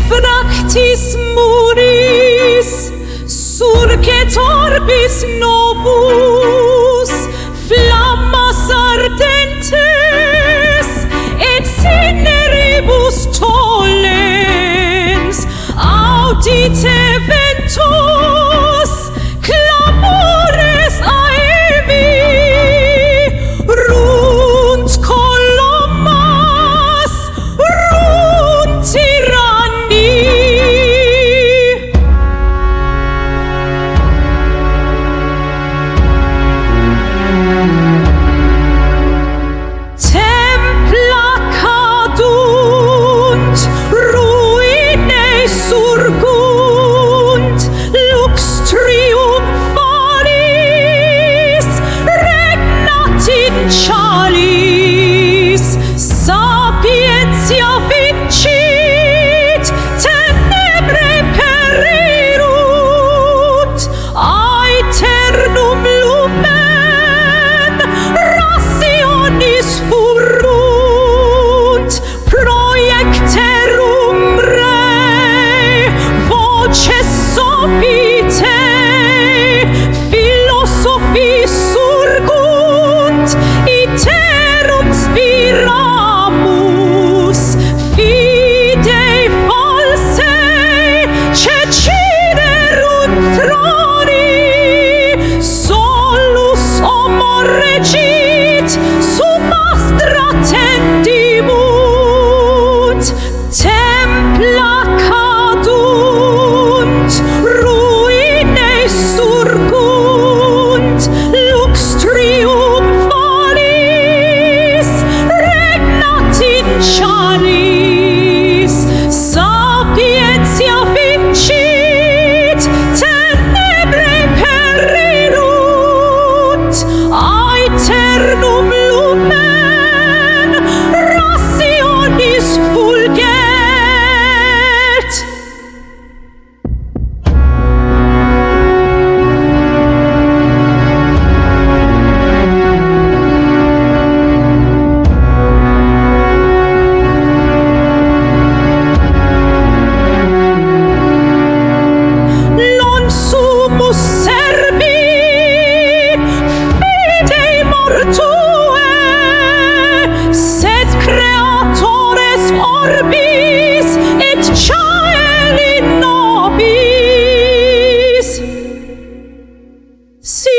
fractis muris, surget orbis novus, flammas ardentes, et cineribus tollens, audite ventus, clamores aevi, runt columnas, runt tyranni. Templa cadunt, ruinae surgunt, lux triumphalis, regnat in chalis, sapientia vincit, tenebrae perirut, aeternum lumen, rationis furunt, proiecterum rei, voces opite, philosophis surgunt, iterum spiramus, fidei falsae, ceciderunt throni, solus homo regit, sum astra tendimunt, templa cadunt, ruinae surgunt, lux triumphalis, regnat in chalis, sapientia vincit, tenebrae perirut, aeternum lumen, rationis fulget. Non sumus servi, fidei mortue, sed creatores orbis et caeli nobis. Si